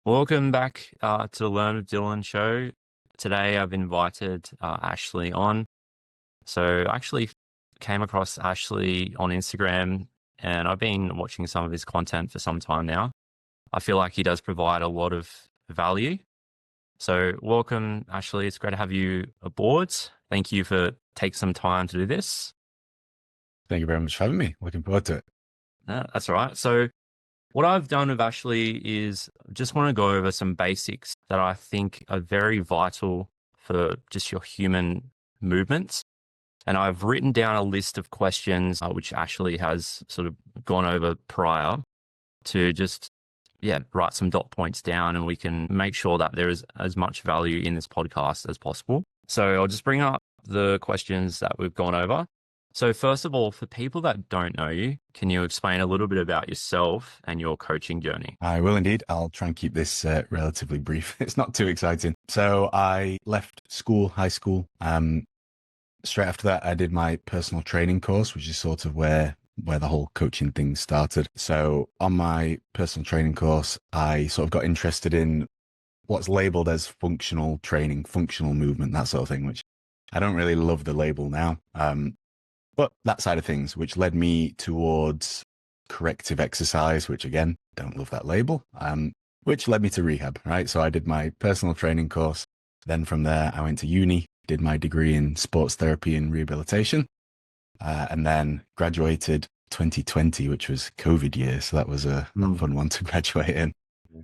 Welcome back to the Learn with Dylan show. Today I've invited Ashley on. So I actually came across Ashley on Instagram and I've been watching some of his content for some time now. I feel like he does provide a lot of value. So welcome, Ashley. It's great to have you aboard. Thank you for taking some time to do this. Thank you very much for having me. Looking forward to it. That's all right. So what I've done with Ashley is just want to go over some basics that I think are very vital for just your human movements. And I've written down a list of questions, which Ashley has sort of gone over prior to just, write some dot points down and we can make sure that there is as much value in this podcast as possible. So I'll just bring up the questions that we've gone over. So first of all, for people that don't know you, can you explain a little bit about yourself and your coaching journey? I will indeed. I'll try and keep this relatively brief. It's not too exciting. So I left school, high school. Straight after that, I did my personal training course, which is sort of where the whole coaching thing started. So on my personal training course, I sort of got interested in what's labeled as functional training, functional movement, that sort of thing, which I don't really love the label now. But that side of things, which led me towards corrective exercise, which again, don't love that label, which led me to rehab, right? So I did my personal training course. Then from there, I went to uni, did my degree in sports therapy and rehabilitation, and then graduated 2020, which was COVID year. So that was a fun one to graduate in.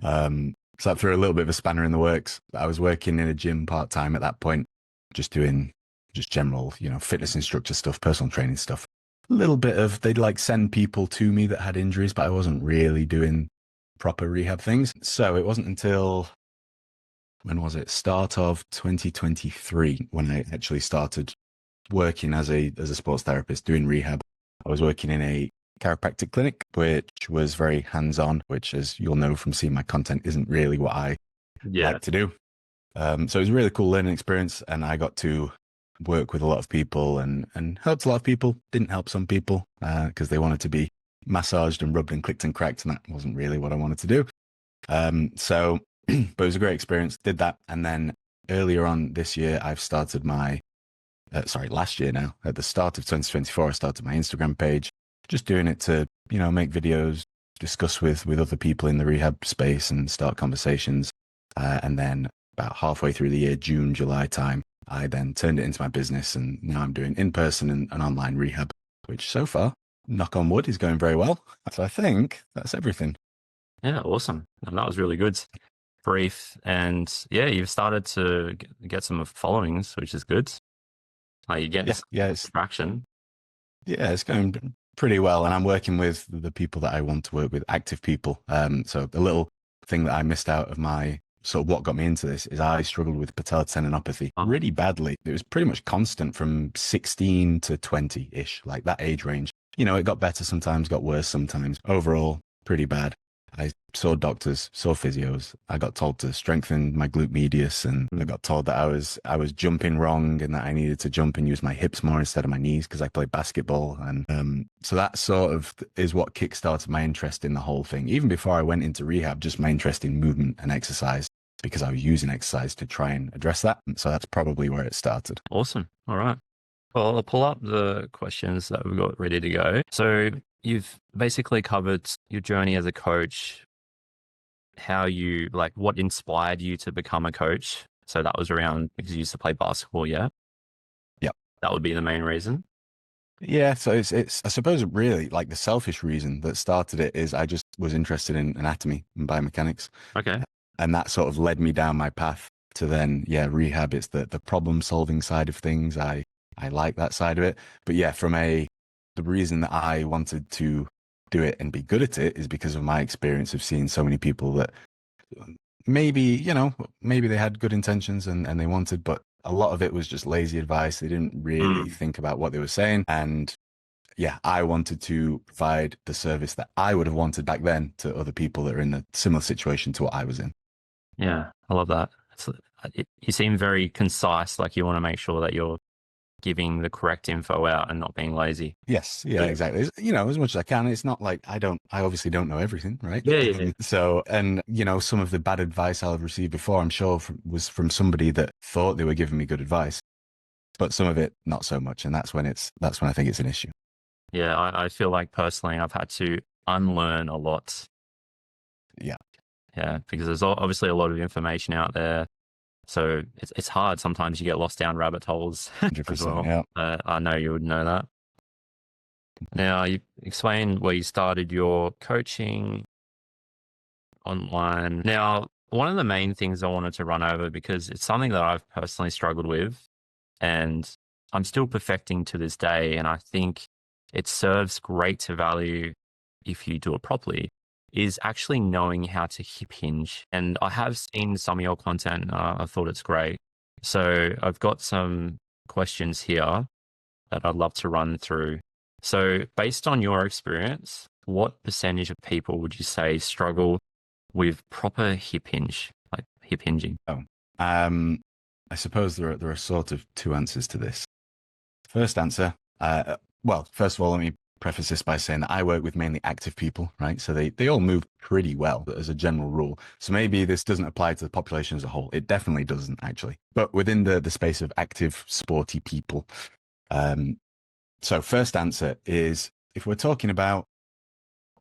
So that threw a little bit of a spanner in the works. I was working in a gym part-time at that point, just doing just general, fitness instructor stuff, personal training stuff. A little bit of, they'd like send people to me that had injuries, but I wasn't really doing proper rehab things. So it wasn't until, when was it? Start of 2023 when I actually started working as a sports therapist doing rehab. I was working in a chiropractic clinic, which was very hands-on, which, as you'll know from seeing my content, isn't really what I like to do. So it was a really cool learning experience, and I got to work with a lot of people and helped a lot of people. Didn't help some people because they wanted to be massaged and rubbed and clicked and cracked, and that wasn't really what I wanted to do. But it was a great experience. Did that, and then earlier on this year, I've started my last year now. At the start of 2024, I started my Instagram page, just doing it to make videos, discuss with other people in the rehab space, and start conversations. And then about halfway through the year, June, July time, I then turned it into my business, and now I'm doing in-person and online rehab, which so far, knock on wood, is going very well. So I think that's everything. Yeah, awesome. And that was really good. Brief. And you've started to get some followings, which is good. Like you get it's traction. Yeah, it's going pretty well. And I'm working with the people that I want to work with, active people. So the little thing that I missed out of my sort of what got me into this is I struggled with patellar tendinopathy really badly. It was pretty much constant from 16 to 20-ish, like that age range. It got better sometimes, got worse sometimes. Overall, pretty bad. I saw doctors, saw physios. I got told to strengthen my glute medius, and I got told that I was jumping wrong and that I needed to jump and use my hips more instead of my knees because I play basketball. And so that sort of is what kickstarted my interest in the whole thing. Even before I went into rehab, just my interest in movement and exercise, because I was using exercise to try and address that. And so that's probably where it started. Awesome. All right. Well, I'll pull up the questions that we've got ready to go. So you've basically covered your journey as a coach, how you what inspired you to become a coach. So that was around because you used to play basketball. Yeah. Yep. That would be the main reason. Yeah. So it's, I suppose really like the selfish reason that started it is I just was interested in anatomy and biomechanics. Okay. And that sort of led me down my path to then, rehab. It's the problem solving side of things. I like that side of it. But the reason that I wanted to do it and be good at it is because of my experience of seeing so many people that maybe they had good intentions and they wanted, but a lot of it was just lazy advice. They didn't really think about what they were saying. And I wanted to provide the service that I would have wanted back then to other people that are in a similar situation to what I was in. Yeah, I love that. You seem very concise, like you want to make sure that you're giving the correct info out and not being lazy. Yes, yeah, exactly. As much as I can. It's not like I obviously don't know everything, right? Yeah, yeah, yeah. So, and some of the bad advice I'll have received before, I'm sure was from somebody that thought they were giving me good advice, but some of it not so much, and that's when I think it's an issue. Yeah, I feel like personally I've had to unlearn a lot. Yeah, Yeah, because there's obviously a lot of information out there. So it's hard. Sometimes you get lost down rabbit holes as 100%. well. Yeah. I know you would know that. Now, you explained where you started your coaching online. Now, one of the main things I wanted to run over, because it's something that I've personally struggled with and I'm still perfecting to this day. And I think it serves great to value if you do it properly, is actually knowing how to hip hinge. And I have seen some of your content. I thought it's great. So I've got some questions here that I'd love to run through. So, based on your experience, what percentage of people would you say struggle with proper hip hinge, like hip hinging? Oh, I suppose there are sort of two answers to this. First answer, well, first of all, let me preface this by saying that I work with mainly active people, right? So they all move pretty well as a general rule. So maybe this doesn't apply to the population as a whole. It definitely doesn't, actually. But within the space of active, sporty people. So first answer is, if we're talking about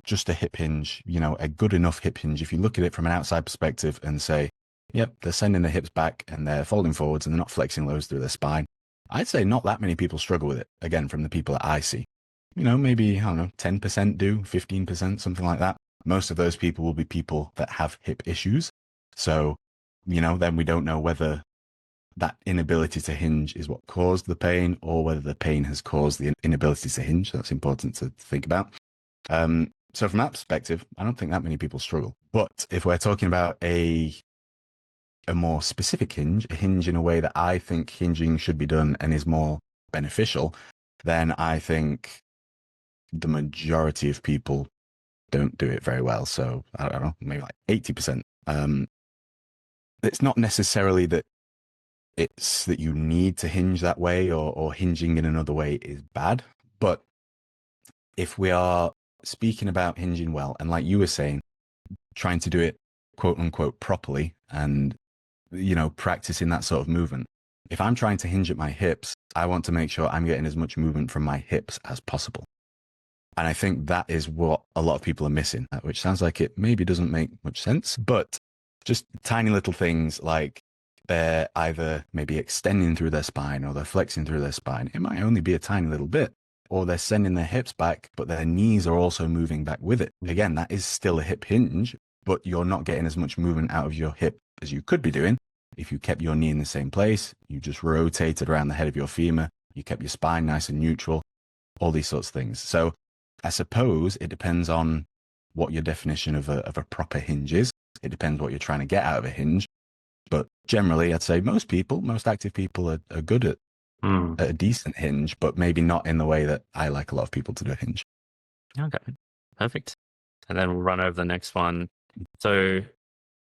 just a hip hinge, a good enough hip hinge, if you look at it from an outside perspective and say, yep, they're sending their hips back and they're folding forwards and they're not flexing lows through their spine, I'd say not that many people struggle with it, again, from the people that I see. Maybe, I don't know, 10% do, 15%, something like that. Most of those people will be people that have hip issues. So, then we don't know whether that inability to hinge is what caused the pain or whether the pain has caused the inability to hinge. That's important to think about. So from that perspective, I don't think that many people struggle. But if we're talking about a more specific hinge, a hinge in a way that I think hinging should be done and is more beneficial, then I think the majority of people don't do it very well. So I don't know, maybe like 80%. It's not necessarily that it's that you need to hinge that way or hinging in another way is bad. But if we are speaking about hinging well, and like you were saying, trying to do it quote unquote properly and, practicing that sort of movement. If I'm trying to hinge at my hips, I want to make sure I'm getting as much movement from my hips as possible. And I think that is what a lot of people are missing, which sounds like it maybe doesn't make much sense, but just tiny little things like they're either maybe extending through their spine or they're flexing through their spine. It might only be a tiny little bit, or they're sending their hips back, but their knees are also moving back with it. Again, that is still a hip hinge, but you're not getting as much movement out of your hip as you could be doing if you kept your knee in the same place, you just rotated around the head of your femur, you kept your spine nice and neutral, all these sorts of things. So I suppose it depends on what your definition of a proper hinge is. It depends what you're trying to get out of a hinge. But generally, I'd say most active people are good at a decent hinge, but maybe not in the way that I like a lot of people to do a hinge. Okay, perfect. And then we'll run over the next one. So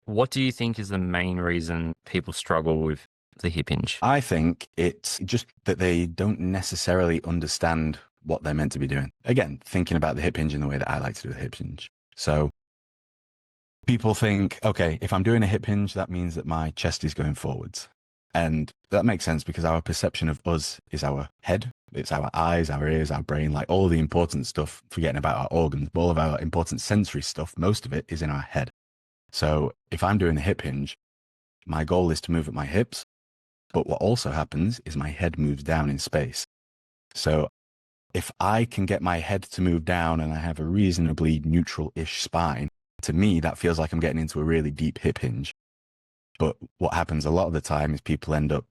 what do you think is the main reason people struggle with the hip hinge? I think it's just that they don't necessarily understand what they're meant to be doing. Again, thinking about the hip hinge in the way that I like to do the hip hinge. So people think, okay, if I'm doing a hip hinge, that means that my chest is going forwards. And that makes sense because our perception of us is our head. It's our eyes, our ears, our brain, like all the important stuff, forgetting about our organs, all of our important sensory stuff, most of it is in our head. So if I'm doing a hip hinge, my goal is to move at my hips. But what also happens is my head moves down in space. So if I can get my head to move down and I have a reasonably neutral-ish spine, to me, that feels like I'm getting into a really deep hip hinge. But what happens a lot of the time is people end up,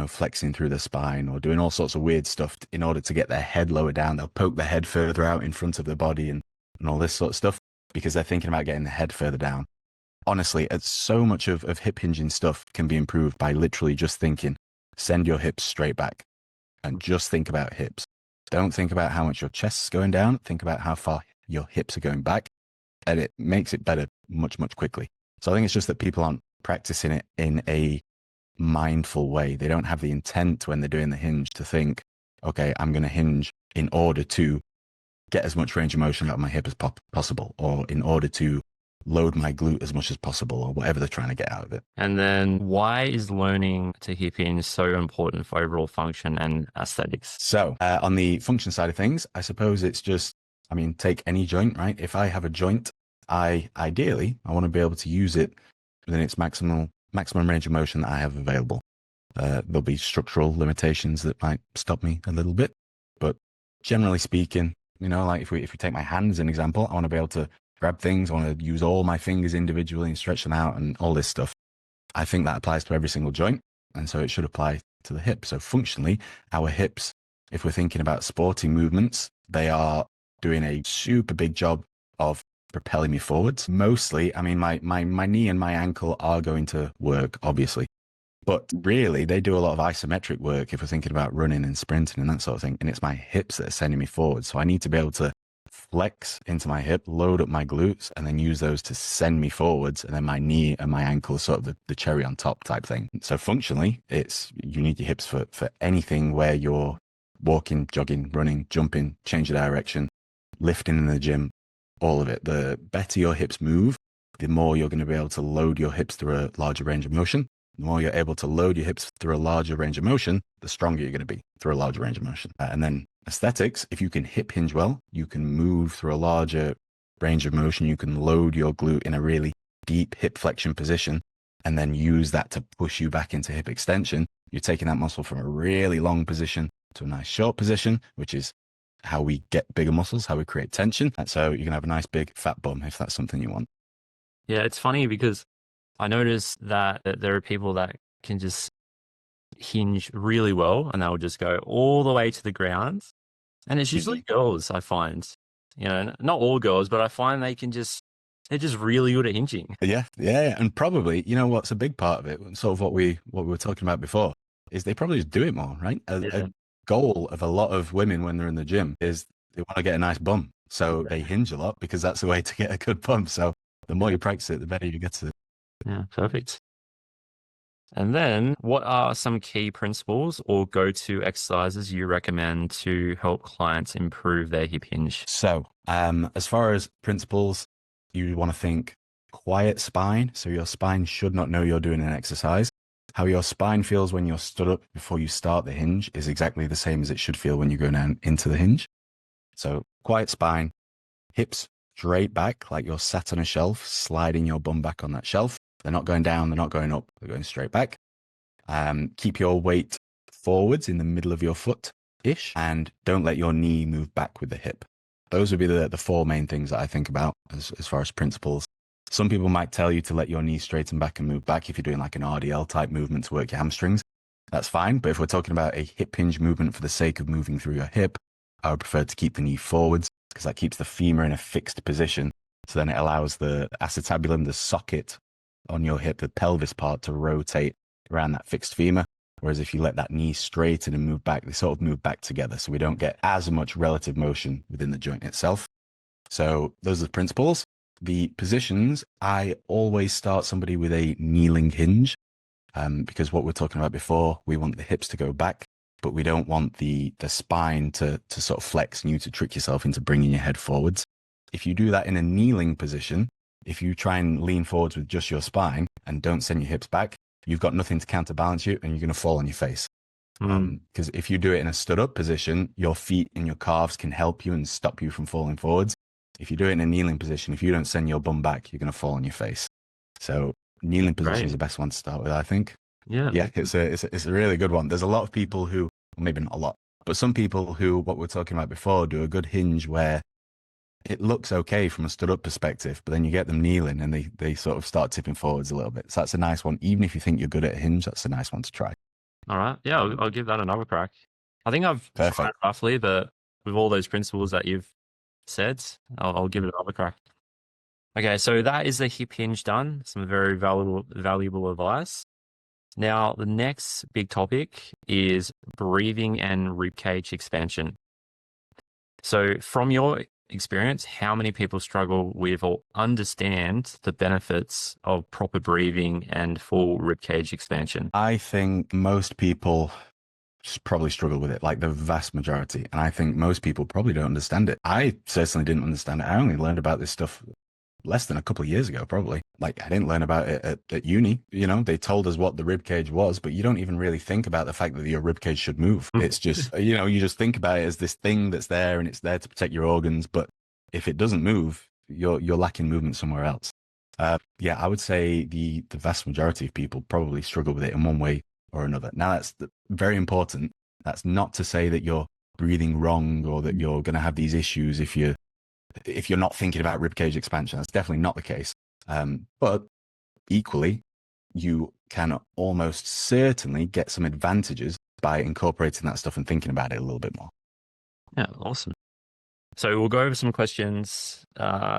flexing through their spine or doing all sorts of weird stuff in order to get their head lower down. They'll poke their head further out in front of their body and all this sort of stuff because they're thinking about getting the head further down. Honestly, so much of hip hinging stuff can be improved by literally just thinking, send your hips straight back and just think about hips. Don't think about how much your chest is going down. Think about how far your hips are going back. And it makes it better much, much quickly. So I think it's just that people aren't practicing it in a mindful way. They don't have the intent when they're doing the hinge to think, okay, I'm going to hinge in order to get as much range of motion out of my hip as possible, or in order to load my glute as much as possible, or whatever they're trying to get out of it. And then why is learning to hip hinge so important for overall function and aesthetics? So on the function side of things, I suppose it's just, I mean, take any joint, right? If I have a joint, I want to be able to use it within its maximum range of motion that I have available. There'll be structural limitations that might stop me a little bit, but generally speaking, you know, like if we take my hand as an example, I want to be able to grab things. I want to use all my fingers individually and stretch them out and all this stuff. I think that applies to every single joint, and so it should apply to the hip. So functionally, our hips, if we're thinking about sporting movements, they are doing a super big job of propelling me forwards. Mostly, I mean, my knee and my ankle are going to work, obviously. But really, they do a lot of isometric work if we're thinking about running and sprinting and that sort of thing. And it's my hips that are sending me forward. So I need to be able to flex into my hip, load up my glutes, and then use those to send me forwards. And then my knee and my ankle are sort of the cherry on top type thing. So functionally, you need your hips for anything where you're walking, jogging, running, jumping, change of direction, lifting in the gym, all of it. The better your hips move, the more you're going to be able to load your hips through a larger range of motion. The more you're able to load your hips through a larger range of motion, the stronger you're going to be through a larger range of motion. And then aesthetics, if you can hip hinge well, you can move through a larger range of motion. You can load your glute in a really deep hip flexion position and then use that to push you back into hip extension. You're taking that muscle from a really long position to a nice short position, which is how we get bigger muscles, how we create tension. And so you can have a nice big fat bum if that's something you want. Yeah, it's funny because I noticed that there are people that can just hinge really well and they'll just go all the way to the ground. And it's usually girls, I find. You know, not all girls, but I find they're just really good at hinging. Yeah. And probably, you know, what's a big part of it, sort of what we were talking about before, is they probably just do it more, right? A goal of a lot of women when they're in the gym is they want to get a nice bum. So they hinge a lot because that's the way to get a good bum. So the more you practice it, the better you get to it. Yeah, perfect. And then what are some key principles or go-to exercises you recommend to help clients improve their hip hinge? So as far as principles, you want to think quiet spine. So your spine should not know you're doing an exercise. How your spine feels when you're stood up before you start the hinge is exactly the same as it should feel when you go down into the hinge. So quiet spine, hips straight back like you're sat on a shelf, sliding your bum back on that shelf. They're not going down, they're not going up, they're going straight back. Keep your weight forwards in the middle of your foot-ish, and don't let your knee move back with the hip. Those would be the four main things that I think about as far as principles. Some people might tell you to let your knee straighten back and move back if you're doing like an RDL type movement to work your hamstrings. That's fine. But if we're talking about a hip hinge movement for the sake of moving through your hip, I would prefer to keep the knee forwards because that keeps the femur in a fixed position. So then it allows the acetabulum, the socket on your hip, the pelvis part, to rotate around that fixed femur. Whereas if you let that knee straighten and move back, they sort of move back together. So we don't get as much relative motion within the joint itself. So those are the principles. The positions, I always start somebody with a kneeling hinge because what we we're talking about before, we want the hips to go back, but we don't want the spine to sort of flex and you to trick yourself into bringing your head forwards. If you do that in a kneeling position, if you try and lean forwards with just your spine and don't send your hips back, you've got nothing to counterbalance you and you're going to fall on your face. Because if you do it in a stood up position, your feet and your calves can help you and stop you from falling forwards. If you do it in a kneeling position, if you don't send your bum back, you're going to fall on your face. So kneeling position is the best one to start with, I think. Yeah, it's a really good one. There's a lot of people who, well, maybe not a lot, but some people who, what we were talking about before, do a good hinge where it looks okay from a stood up perspective, but then you get them kneeling and they sort of start tipping forwards a little bit. So that's a nice one. Even if you think you're good at a hinge, that's a nice one to try. All right. Yeah, I'll give that another crack. I think I've tried Perfect. roughly, but with all those principles that you've said, I'll give it another crack. Okay, so that is the hip hinge done. Some very valuable advice. Now, the next big topic is breathing and ribcage expansion. So from your experience, how many people struggle with or understand the benefits of proper breathing and full ribcage expansion? I think most people probably struggle with it, like the vast majority. And I think most people probably don't understand it. I certainly didn't understand it. I only learned about this stuff less than a couple of years ago, probably. Like I didn't learn about it at uni. You know, they told us what the rib cage was, but you don't even really think about the fact that your rib cage should move. It's just, you know, you just think about it as this thing that's there and it's there to protect your organs. But if it doesn't move, you're lacking movement somewhere else. Yeah, I would say the vast majority of people probably struggle with it in one way or another. Now, that's very important. That's not to say that you're breathing wrong or that you're going to have these issues if you're not thinking about ribcage expansion. That's definitely not the case. But equally, you can almost certainly get some advantages by incorporating that stuff and thinking about it a little bit more. Yeah, awesome. So we'll go over some questions.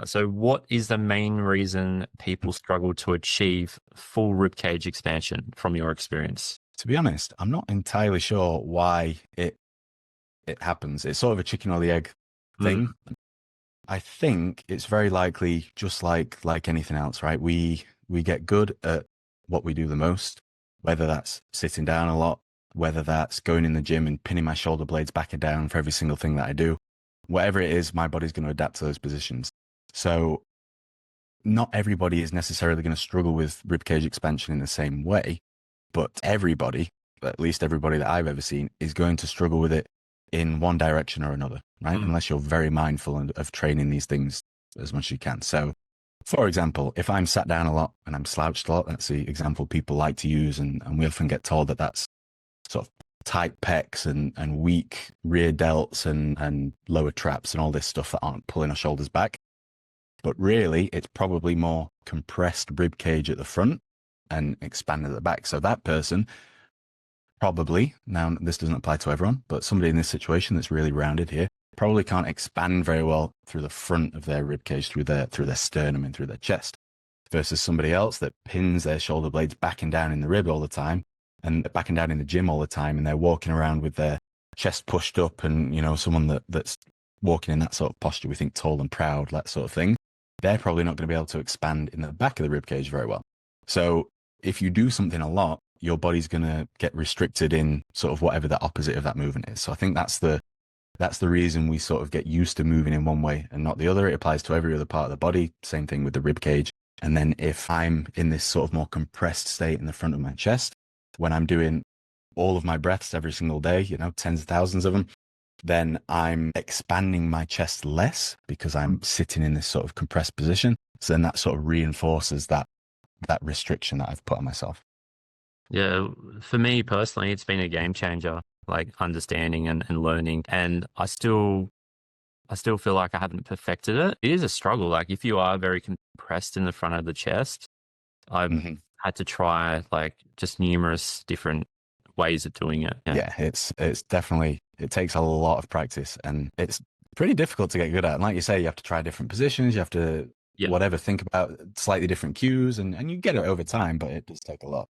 So what is the main reason people struggle to achieve full ribcage expansion from your experience? To be honest, I'm not entirely sure why it happens. It's sort of a chicken or the egg thing. I think it's very likely just like anything else, right? We get good at what we do the most, whether that's sitting down a lot, whether that's going in the gym and pinning my shoulder blades back and down for every single thing that I do. Whatever it is, my body's going to adapt to those positions. So not everybody is necessarily going to struggle with ribcage expansion in the same way, but everybody, at least everybody that I've ever seen, is going to struggle with it in one direction or another, right? Unless you're very mindful of training these things as much as you can. So, for example, if I'm sat down a lot and I'm slouched a lot, that's the example people like to use, and we often get told that that's sort of tight pecs and weak rear delts and lower traps and all this stuff that aren't pulling our shoulders back. But really, it's probably more compressed rib cage at the front and expanded at the back. So that person probably, now this doesn't apply to everyone, but somebody in this situation that's really rounded here probably can't expand very well through the front of their rib cage, through their sternum and through their chest, versus somebody else that pins their shoulder blades back and down in the rib all the time and back and down in the gym all the time, and they're walking around with their chest pushed up, and you know, someone that's walking in that sort of posture, we think tall and proud, that sort of thing, they're probably not going to be able to expand in the back of the rib cage very well. So if you do something a lot, your body's going to get restricted in sort of whatever the opposite of that movement is. So I think that's the reason we sort of get used to moving in one way and not the other. It applies to every other part of the body. Same thing with the rib cage. And then if I'm in this sort of more compressed state in the front of my chest, when I'm doing all of my breaths every single day, you know, tens of thousands of them, then I'm expanding my chest less because I'm sitting in this sort of compressed position. So then that sort of reinforces that restriction that I've put on myself. Yeah, for me personally, it's been a game changer, like understanding and learning. And I still feel like I haven't perfected it. It is a struggle. Like if you are very compressed in the front of the chest, I've had to try like just numerous different ways of doing it. Yeah, it's definitely, it takes a lot of practice and it's pretty difficult to get good at. And like you say, you have to try different positions, you have to whatever, think about slightly different cues, and you get it over time, but it does take a lot.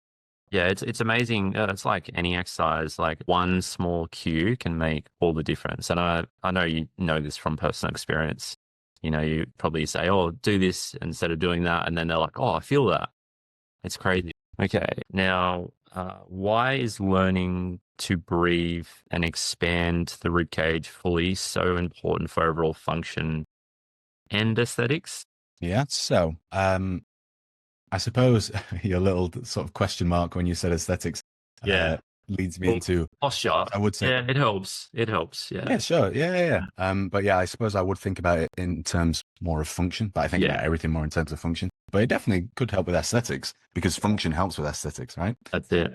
Yeah, it's amazing. It's like any exercise, like one small cue can make all the difference. And I know you know this from personal experience. You know, you probably say, oh, do this instead of doing that. And then they're like, oh, I feel that. It's crazy. Okay. Now, why is learning to breathe and expand the rib cage fully so important for overall function and aesthetics? Yeah. So, I suppose your little sort of question mark when you said aesthetics leads me into posture. I would say, yeah, it helps. It helps. Yeah. yeah, sure. Yeah. But yeah, I suppose I would think about it in terms more of function, but I think about everything more in terms of function. But it definitely could help with aesthetics because function helps with aesthetics, right? That's it.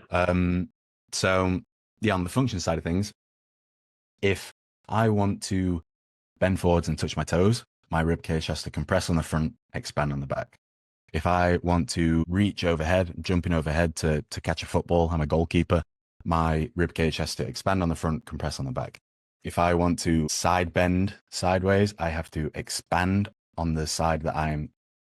So yeah, on the function side of things, if I want to bend forwards and touch my toes, my rib cage has to compress on the front, expand on the back. If I want to reach overhead, jumping overhead to catch a football, I'm a goalkeeper, my rib cage has to expand on the front, compress on the back. If I want to side bend sideways, I have to expand on the side that I'm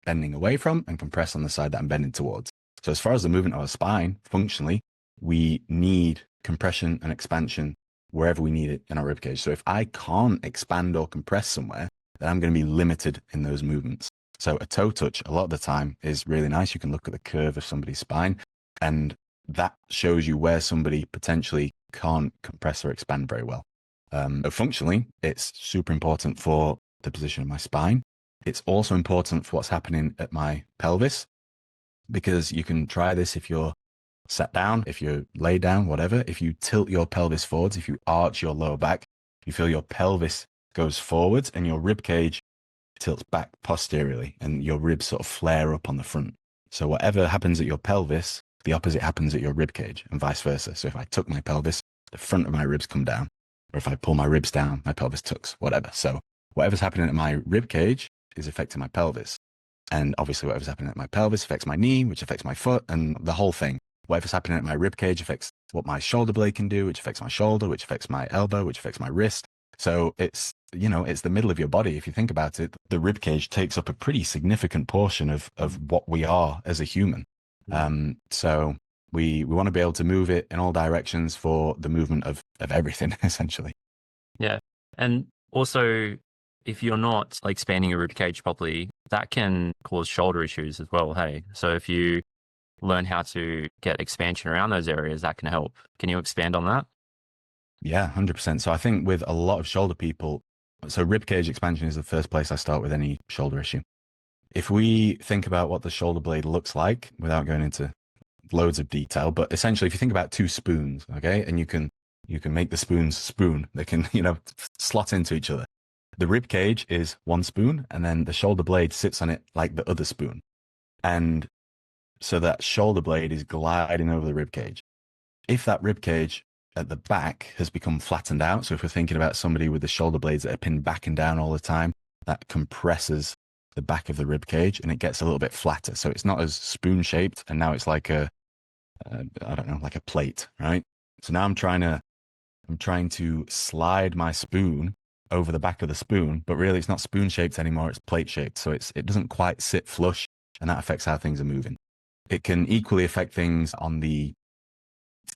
bending away from and compress on the side that I'm bending towards. So as far as the movement of a spine, functionally, we need compression and expansion wherever we need it in our rib cage. So if I can't expand or compress somewhere, then I'm going to be limited in those movements. So a toe touch, a lot of the time, is really nice. You can look at the curve of somebody's spine, and that shows you where somebody potentially can't compress or expand very well. But functionally, it's super important for the position of my spine. It's also important for what's happening at my pelvis, because you can try this if you're sat down, if you're laid down, whatever. If you tilt your pelvis forwards, if you arch your lower back, you feel your pelvis goes forwards and your rib cage tilts back posteriorly and your ribs sort of flare up on the front. So whatever happens at your pelvis, the opposite happens at your rib cage and vice versa. So if I tuck my pelvis, the front of my ribs come down. Or if I pull my ribs down, my pelvis tucks, whatever. So whatever's happening at my rib cage is affecting my pelvis. And obviously whatever's happening at my pelvis affects my knee, which affects my foot, and the whole thing. Whatever's happening at my rib cage affects what my shoulder blade can do, which affects my shoulder, which affects my elbow, which affects my wrist. So it's, it's the middle of your body. If you think about it, the rib cage takes up a pretty significant portion of what we are as a human. So we want to be able to move it in all directions for the movement of everything, essentially. Yeah. And also, if you're not like expanding your rib cage properly, that can cause shoulder issues as well. Hey, so if you learn how to get expansion around those areas, that can help. Can you expand on that? Yeah, 100%. So I think with a lot of shoulder people, so rib cage expansion is the first place I start with any shoulder issue. If we think about what the shoulder blade looks like, without going into loads of detail, but essentially if you think about two spoons, okay, and you can make the spoons spoon, they can, slot into each other. The rib cage is one spoon, and then the shoulder blade sits on it like the other spoon. And so that shoulder blade is gliding over the rib cage. If that rib cage at the back has become flattened out, so if we're thinking about somebody with the shoulder blades that are pinned back and down all the time, that compresses the back of the rib cage and it gets a little bit flatter. So it's not as spoon shaped, and now it's like like a plate, right? So now I'm trying to slide my spoon over the back of the spoon, but really it's not spoon shaped anymore, it's plate shaped. So it doesn't quite sit flush, and that affects how things are moving. It can equally affect things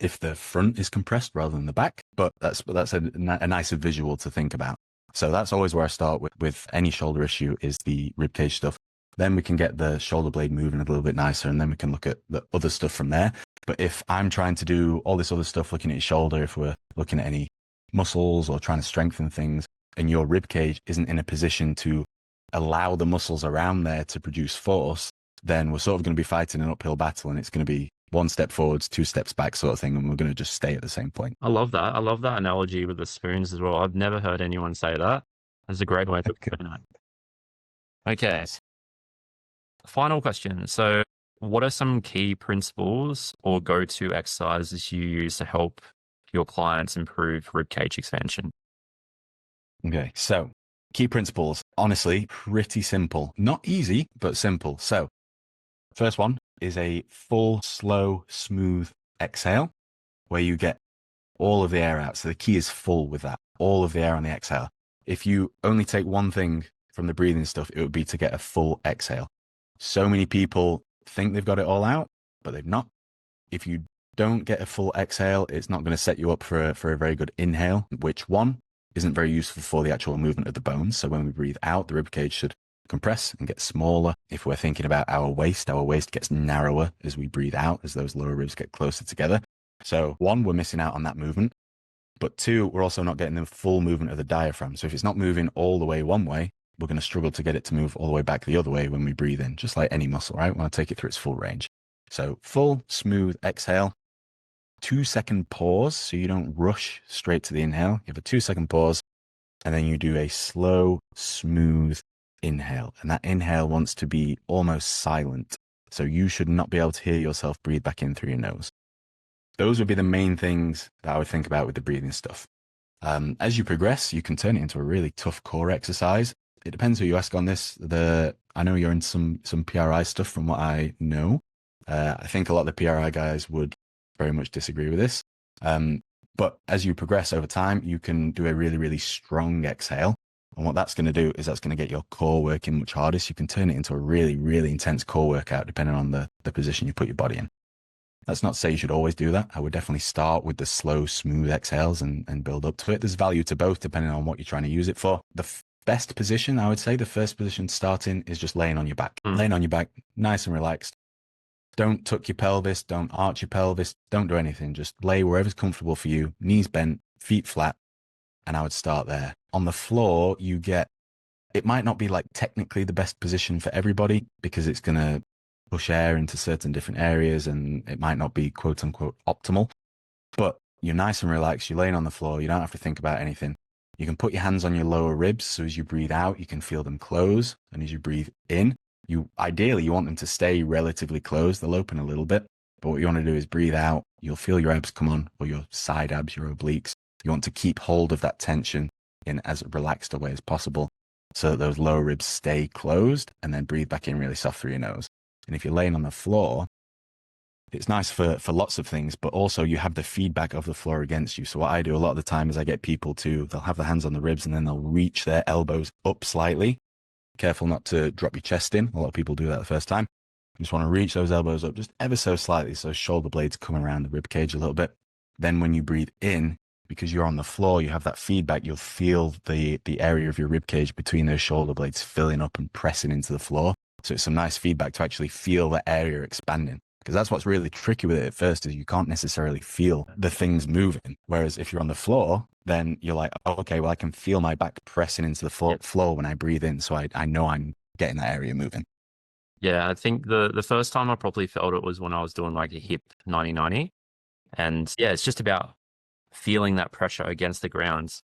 if the front is compressed rather than the back, but that's a nicer visual to think about. So that's always where I start with any shoulder issue, is the ribcage stuff. Then we can get the shoulder blade moving a little bit nicer, and then we can look at the other stuff from there. But if I'm trying to do all this other stuff, looking at your shoulder, if we're looking at any muscles or trying to strengthen things, and your ribcage isn't in a position to allow the muscles around there to produce force, then we're sort of going to be fighting an uphill battle, and it's going to be one step forwards, two steps back sort of thing, and we're going to just stay at the same point. I love that. I love that analogy with the spoons as well. I've never heard anyone say that. That's a great way to put it. Okay. Final question. So what are some key principles or go-to exercises you use to help your clients improve ribcage expansion? Okay, so key principles, honestly, pretty simple. Not easy, but simple. So first one is a full, slow, smooth exhale where you get all of the air out. So the key is full with that, all of the air on the exhale. If you only take one thing from the breathing stuff, it would be to get a full exhale. So many people think they've got it all out, but they've not. If you don't get a full exhale, it's not going to set you up for a very good inhale, which one isn't very useful for the actual movement of the bones. So when we breathe out, the ribcage should compress and get smaller. If we're thinking about our waist gets narrower as we breathe out, as those lower ribs get closer together. So one, we're missing out on that movement. But two, we're also not getting the full movement of the diaphragm. So if it's not moving all the way one way, we're going to struggle to get it to move all the way back the other way when we breathe in, just like any muscle, right? We want to take it through its full range. So full, smooth exhale, 2-second pause. So you don't rush straight to the inhale. You have a 2-second pause, and then you do a slow, smooth inhale. And that inhale wants to be almost silent. So you should not be able to hear yourself breathe back in through your nose. Those would be the main things that I would think about with the breathing stuff. As you progress, you can turn it into a really tough core exercise. It depends who you ask on this. I know you're in some PRI stuff from what I know. I think a lot of the PRI guys would very much disagree with this. But as you progress over time, you can do a really, really strong exhale. And what that's going to do is that's going to get your core working much harder. So you can turn it into a really, really intense core workout depending on the position you put your body in. That's not to say you should always do that. I would definitely start with the slow, smooth exhales and build up to it. There's value to both depending on what you're trying to use it for. best position, I would say the first position to start in is just laying on your back. Mm. Laying on your back, nice and relaxed. Don't tuck your pelvis, don't arch your pelvis, don't do anything. Just lay wherever's comfortable for you, knees bent, feet flat, and I would start there. On the floor, it might not be like technically the best position for everybody because it's going to push air into certain different areas and it might not be quote unquote optimal, but you're nice and relaxed. You're laying on the floor. You don't have to think about anything. You can put your hands on your lower ribs. So as you breathe out, you can feel them close. And as you breathe in, ideally you want them to stay relatively closed. They'll open a little bit, but what you want to do is breathe out. You'll feel your abs come on, or your side abs, your obliques. You want to keep hold of that tension in as relaxed a way as possible so that those lower ribs stay closed, and then breathe back in really soft through your nose. And if you're laying on the floor, it's nice for lots of things, but also you have the feedback of the floor against you. So what I do a lot of the time is I get people they'll have their hands on the ribs and then they'll reach their elbows up slightly. Careful not to drop your chest in. A lot of people do that the first time. You just want to reach those elbows up just ever so slightly so shoulder blades come around the rib cage a little bit. Then when you breathe in, because you're on the floor, you have that feedback. You'll feel the area of your rib cage between those shoulder blades filling up and pressing into the floor. So it's some nice feedback to actually feel the area expanding. Because that's what's really tricky with it at first is you can't necessarily feel the things moving. Whereas if you're on the floor, then you're like, oh, okay, well, I can feel my back pressing into the floor when I breathe in. So I know I'm getting that area moving. Yeah, I think the first time I probably felt it was when I was doing like a hip 90-90. And yeah, it's just about feeling that pressure against the ground.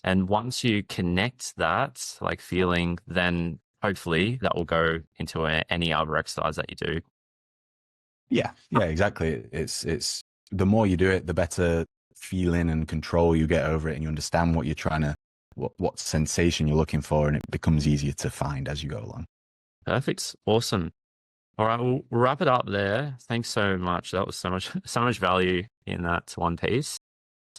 And once you connect that, like feeling, then hopefully that will go into any other exercise that you do. Yeah, exactly. It's the more you do it, the better feeling and control you get over it, and you understand what you're trying to, what sensation you're looking for, and it becomes easier to find as you go along. Perfect. Awesome. All right, we'll wrap it up there. Thanks so much. That was so much value in that one piece.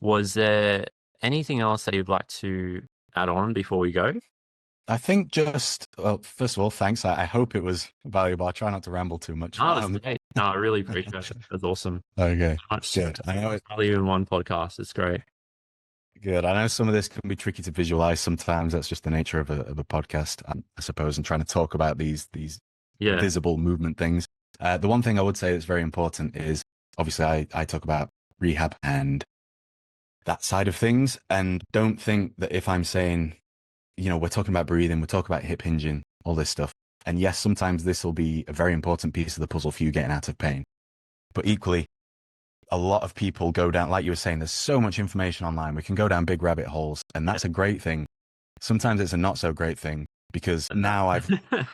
Was there anything else that you'd like to add on before we go? I think well, first of all, thanks. I hope it was valuable. I try not to ramble too much. No, that's great. No, I really appreciate it. That's awesome. Okay, Much good. I know value in one podcast. It's great. good. I know some of this can be tricky to visualize sometimes. That's just the nature of a podcast, I suppose, and trying to talk about these visible movement things. The one thing I would say that's very important is obviously I talk about rehab and that side of things, and don't think that if I'm saying, we're talking about breathing, we're talking about hip hinging, all this stuff. And yes, sometimes this will be a very important piece of the puzzle for you getting out of pain. But equally, a lot of people go down, like you were saying, there's so much information online. We can go down big rabbit holes, and that's a great thing. Sometimes it's a not so great thing because now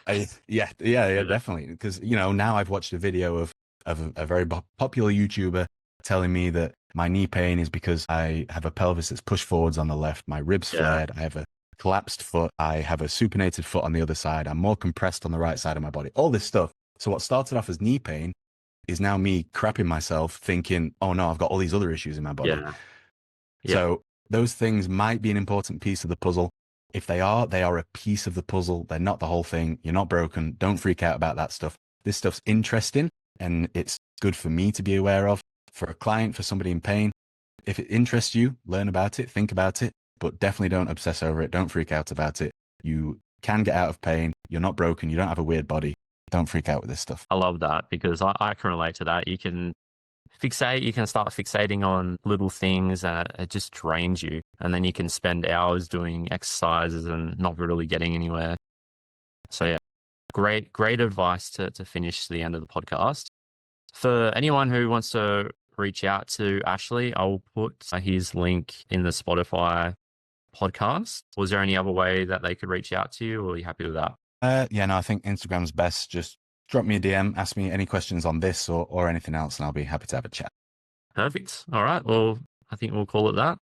definitely. Because, now I've watched a video of a very popular YouTuber telling me that my knee pain is because I have a pelvis that's pushed forwards on the left, my ribs flared, I have a collapsed foot, I have a supinated foot on the other side, I'm more compressed on the right side of my body, all this stuff. So what started off as knee pain is now me crapping myself thinking, oh no, I've got all these other issues in my body. So those things might be an important piece of the puzzle. If they are a piece of the puzzle. They're not the whole thing. You're not broken. Don't freak out about that stuff. This stuff's interesting and it's good for me to be aware of. For a client, for somebody in pain, if it interests you, learn about it, think about it, but definitely don't obsess over it. Don't freak out about it. You can get out of pain. You're not broken. You don't have a weird body. Don't freak out with this stuff. I love that because I can relate to that. You can start fixating on little things and it just drains you. And then you can spend hours doing exercises and not really getting anywhere. So yeah, great advice to finish the end of the podcast. For anyone who wants to reach out to Ashley, I'll put his link in the Spotify podcast. Was there any other way that they could reach out to you, or are you happy with that? No, I think Instagram's best. Just drop me a DM, ask me any questions on this or anything else, and I'll be happy to have a chat. Perfect. All right. Well, I think we'll call it that.